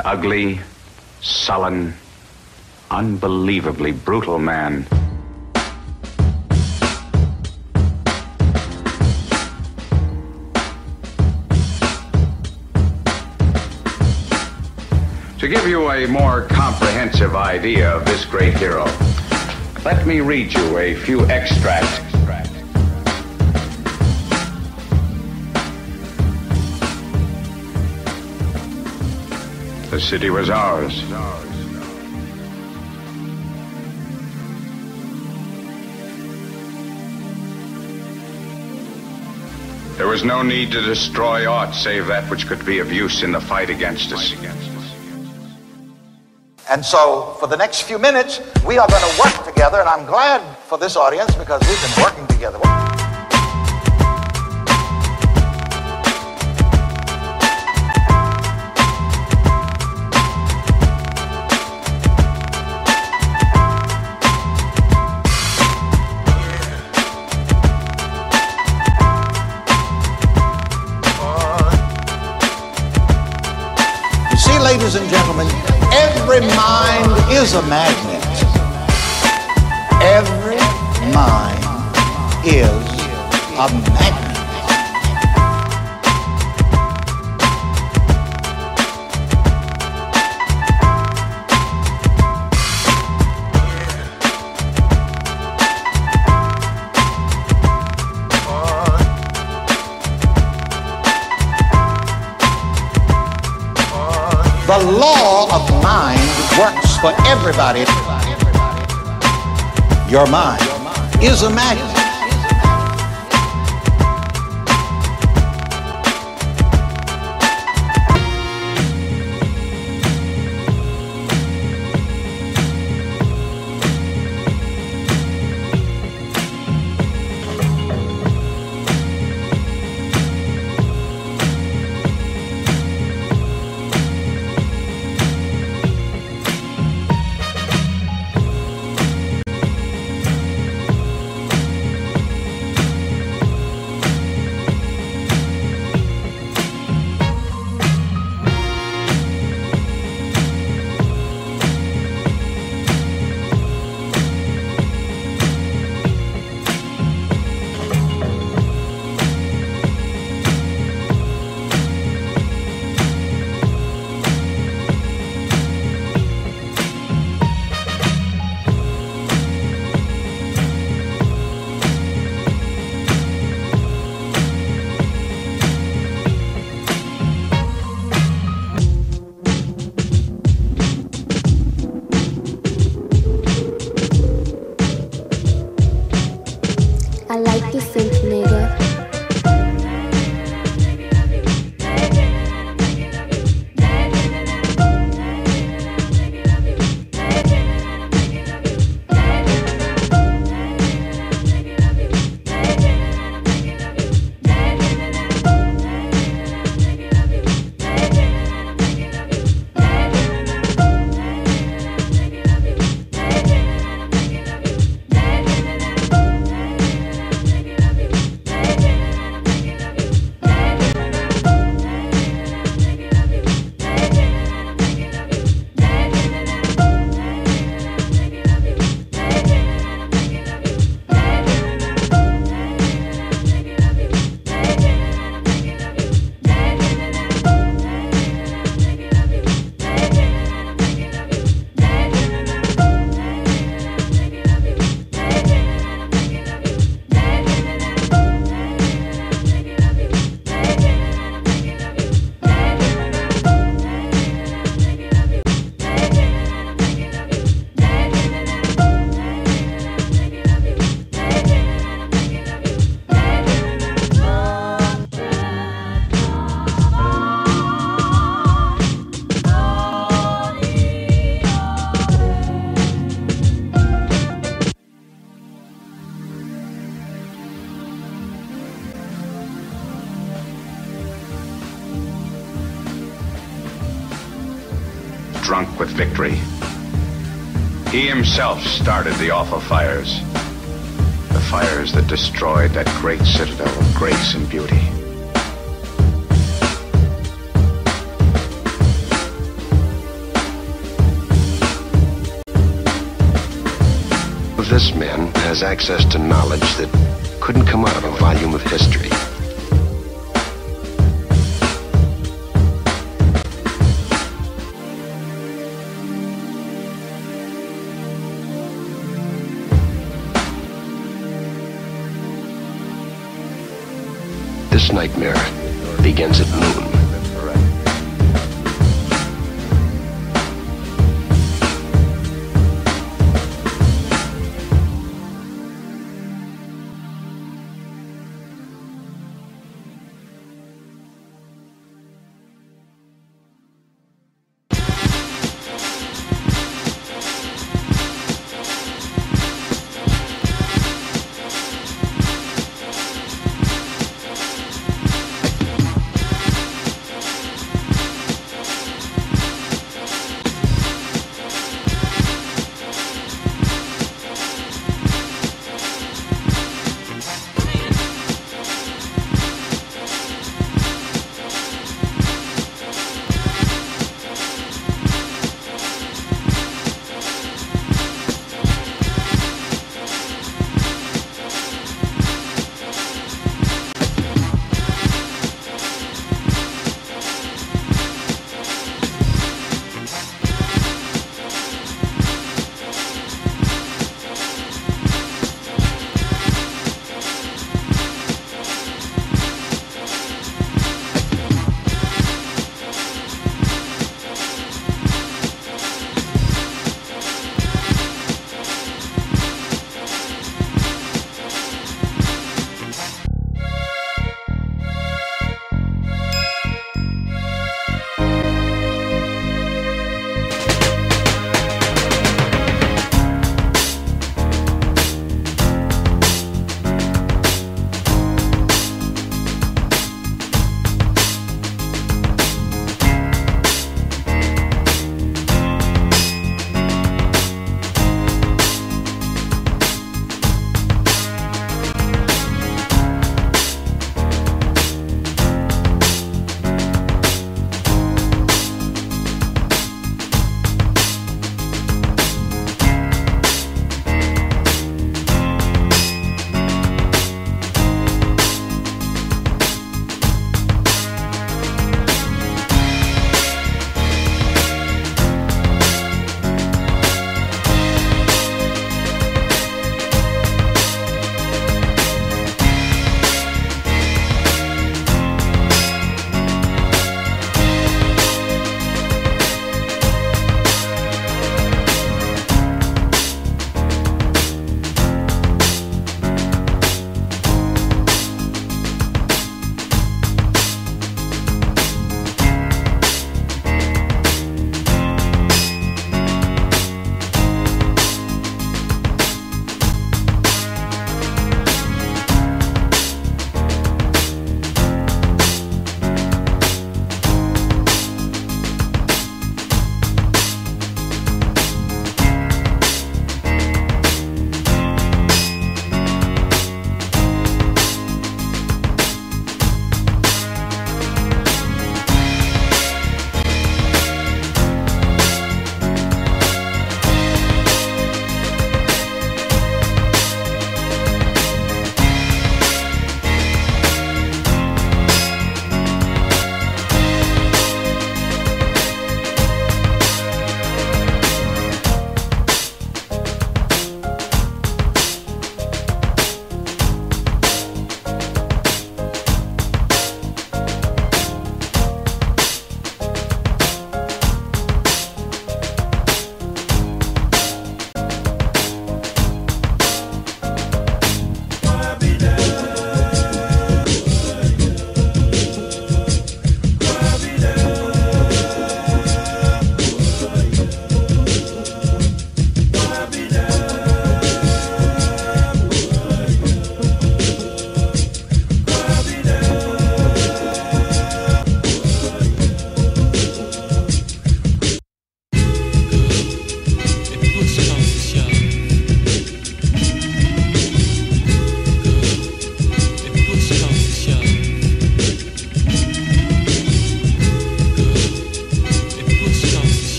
An ugly, sullen, unbelievably brutal man. To give you a more comprehensive idea of this great hero, let me read you a few extracts. The city was ours. There was no need to destroy aught save that which could be of use in the fight against us. And so, for the next few minutes, we are going to work together, and I'm glad for this audience because we've been working together. You see, ladies and gentlemen, every mind is a magnet. Every mind is a magnet. The law of mind works for everybody. Your mind is a magnet. I like the synth, nigga. Drunk with victory, he himself started the awful fires. The fires that destroyed that great citadel of grace and beauty. this man has access to knowledge that couldn't come out of a volume of history. This nightmare begins at noon.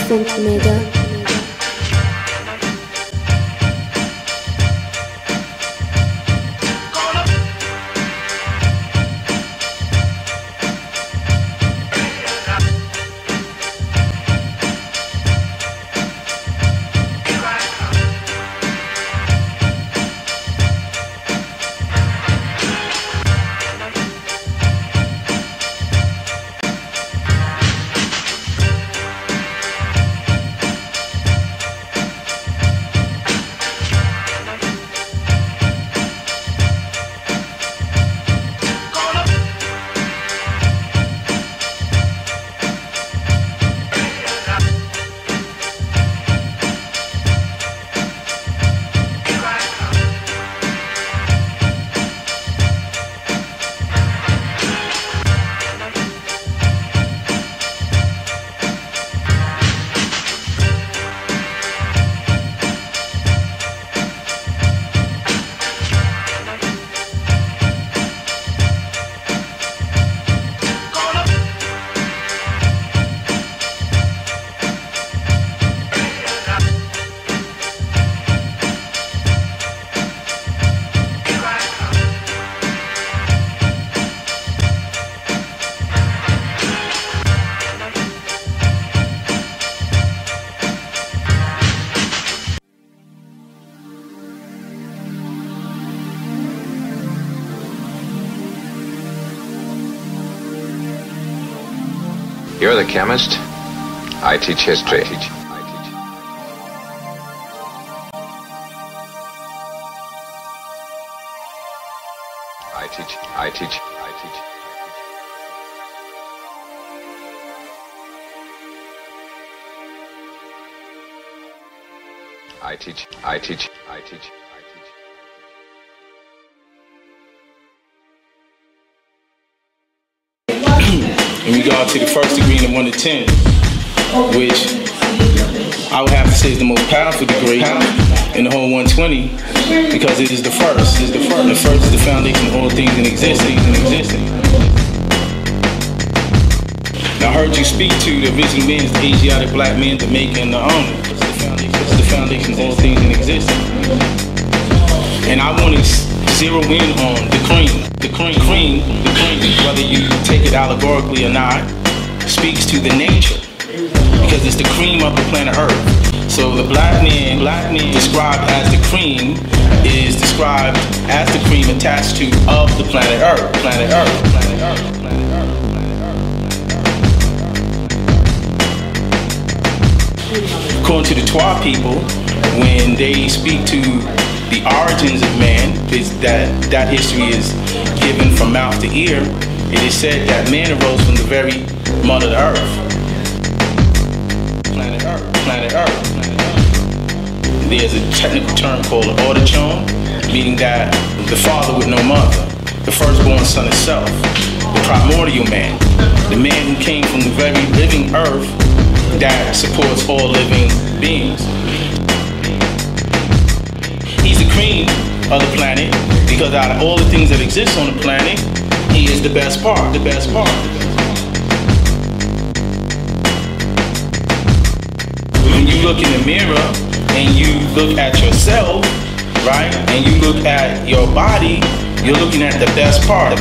synth nigga. You're the chemist. I teach history. I teach. In regard to the first degree in the 1 to 10, which I would have to say is the most powerful degree in the whole 120, because it is the first. The first is the foundation of all things in existence. Now I heard you speak to the original men, the Asiatic black men, Jamaica, and the owner. It's the foundation of all things in existence. And I want to zero in on the cream. The cream, whether you take it allegorically or not, speaks to the nature, because it's the cream of the planet Earth. So the black man described as the cream is described as the cream attached to of the planet Earth. According to the Twa people, when they speak to the origins of man, is that history is given from mouth to ear. It is said that man arose from the very mother earth. Planet Earth. There's a technical term called autochone, meaning that the father with no mother, the firstborn son itself, the primordial man, the man who came from the very living earth that supports all living beings. He's the cream of the planet, because out of all the things that exist on the planet, he is the best part. When you look in the mirror and you look at yourself, right, and you look at your body, you're looking at the best part.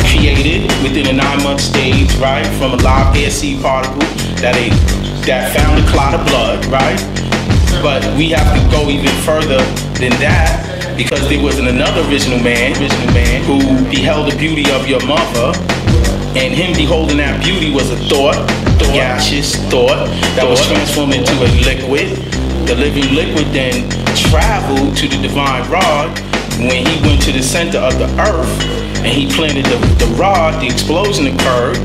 Created within a 9-month stage, right, from a live air seed particle that found a clot of blood, right? But we have to go even further than that, because there was another original man who beheld the beauty of your mother, and him beholding that beauty was a thought, a gaseous thought that was transformed into a liquid. The living liquid then traveled to the divine rod. When he went to the center of the earth and he planted the rod, the explosion occurred,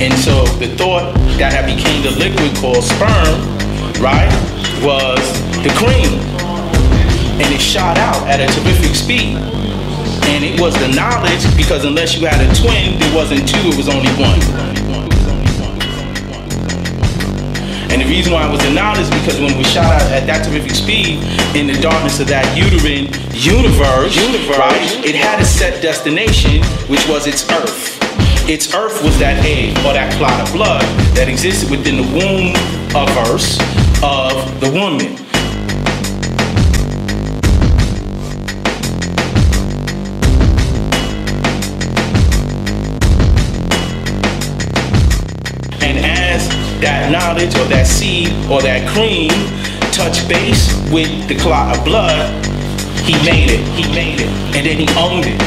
and so the thought that had became the liquid called sperm, right, was the cream, and it shot out at a terrific speed. And it was the knowledge, because unless you had a twin, there wasn't two, it was only one. And the reason why it was the knowledge is because when we shot out at that terrific speed in the darkness of that uterine universe, right, it had a set destination, which was its earth. its earth was that egg or that clot of blood that existed within the womb of verse of the woman. And as that knowledge or that seed or that cream touched base with the clot of blood, he made it, and then he owned it.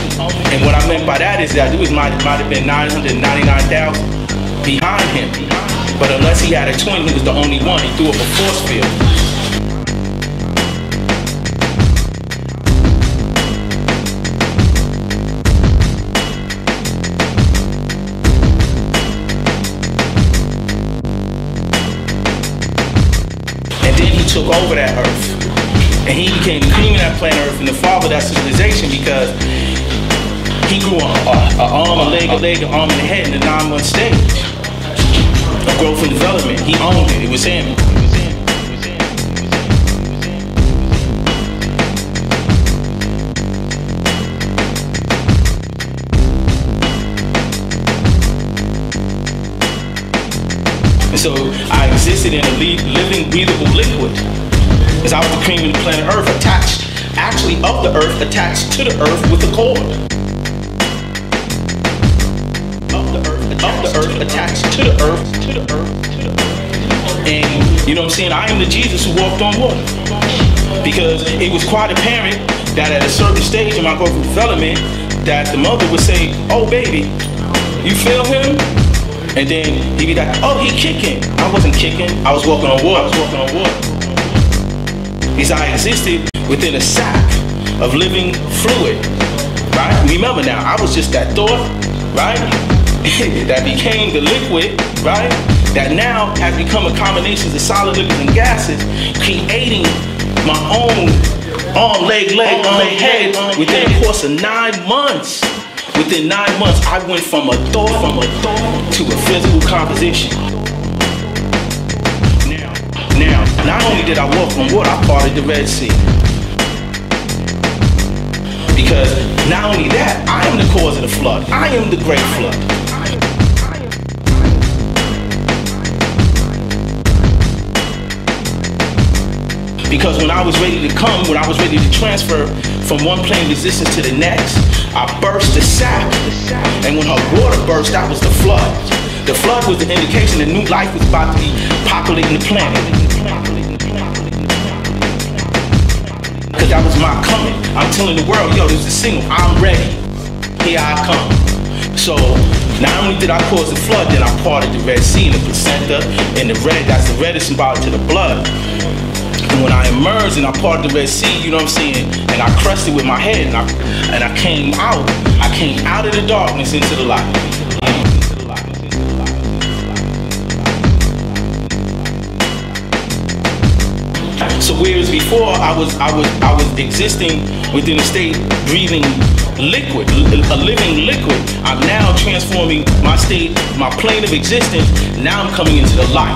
And what I meant by that is that it might have been 999,000 behind him. But unless he had a twin, he was the only one. He threw up a force field. And then he took over that earth. And he became the cream of that planet Earth and the father of that civilization because he grew an arm, a leg, an arm, and a head in the 9-month stage of growth and development. He owned it. It was him. And so I existed in a living, breathable liquid. Because I was the cream of the planet Earth, actually of the Earth, attached to the Earth with a cord. Of the Earth, attached to the Earth, And you know what I'm saying? I am the Jesus who walked on water. Because it was quite apparent that at a certain stage in my growth and development, that the mother would say, "Oh baby, you feel him?" And then he'd be like, "Oh, he kicking." I wasn't kicking, I was walking on water. Because I existed within a sack of living fluid, right? Remember now, I was just that thought, right? That became the liquid, right? That now has become a combination of solid liquids and gases, creating my own arm, leg, head within the course of 9 months. Within 9 months, I went from a thought to a physical composition. Now, not only did I walk on water, I parted the Red Sea. Because not only that, I am the cause of the flood. I am the great flood. Because when I was ready to come, when I was ready to transfer from one plane of existence to the next, I burst the sack. And when her water burst, that was the flood. The flood was the indication that new life was about to be populating the planet. Because that was my coming. I'm telling the world, yo, this is a signal. I'm ready. Here I come. So not only did I cause the flood, then I parted the Red Sea and the placenta and the red. That's the red is symbolic to the blood. And when I emerged and I parted the Red Sea, you know what I'm saying? And I crushed it with my head and I came out. I came out of the darkness into the light. So whereas before I was existing within a state breathing liquid, a living liquid, I'm now transforming my state, my plane of existence. Now I'm coming into the light,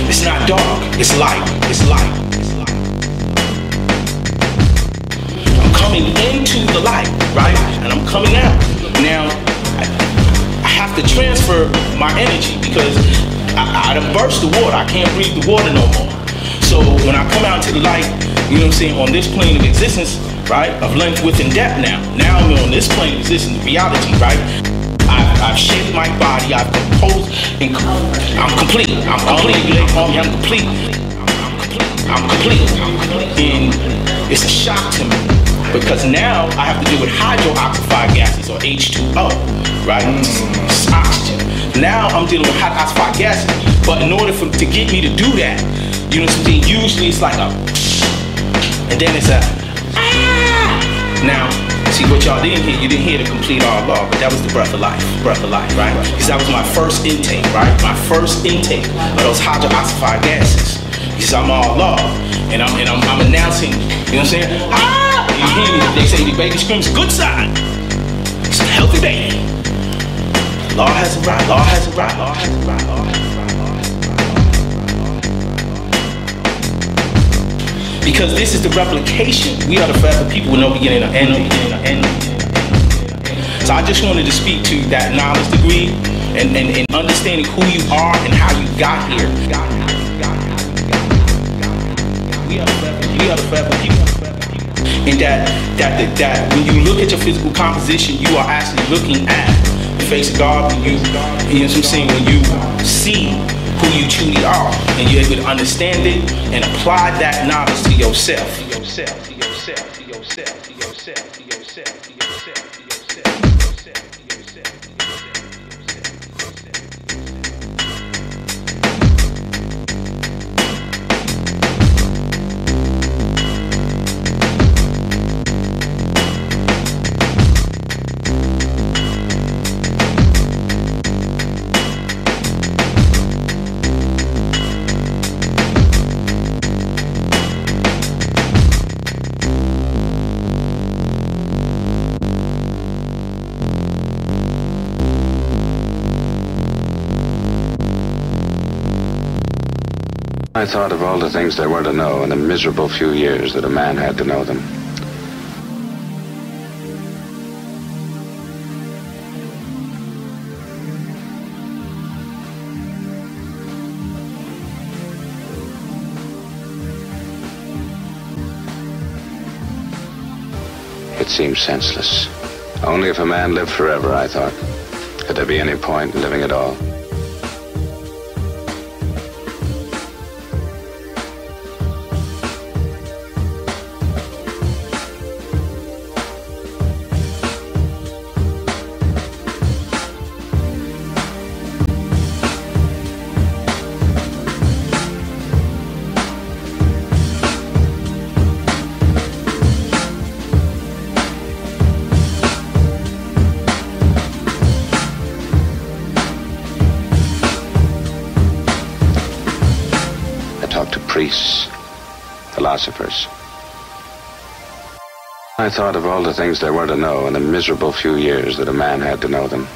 It's not dark, it's light, I'm coming into the light, right? And I'm coming out. Now, I have to transfer my energy because I done burst the water. I can't breathe the water no more. So when I come out to the light, you know what I'm saying, on this plane of existence, right, of length, width, and depth now. Now I'm on this plane of existence, reality, right? I've shaped my body, I've composed, and I'm complete. I'm complete. And it's a shock to me because now I have to deal with hydroxyfied gases or H2O, right? It's oxygen. Now I'm dealing with hydroxyfied gases, but in order to get me to do that, you know what I'm saying? Usually it's like a, and then it's a, Now, see what y'all didn't hear, you didn't hear the complete Allah, but that was the breath of life, right? Because that was my first intake, right? My first intake of those hydroxyfied gases. Because I'm Allah, and I'm announcing, you know what I'm saying? You hear me? They say the baby screams, good sign. It's a healthy baby. Law has arrived. Because this is the replication. We are the forever people with no beginning or end. So I just wanted to speak to that knowledge degree and understanding who you are and how you got here. We are the forever people. And that when you look at your physical composition, you are actually looking at the face of God. When you know what I'm saying? When you see who you truly are, and you're able to understand it and apply that knowledge to yourself. I thought of all the things there were to know in the miserable few years that a man had to know them. It seemed senseless. Only if a man lived forever, I thought, could there be any point in living at all. Priests, philosophers. I thought of all the things there were to know in the miserable few years that a man had to know them.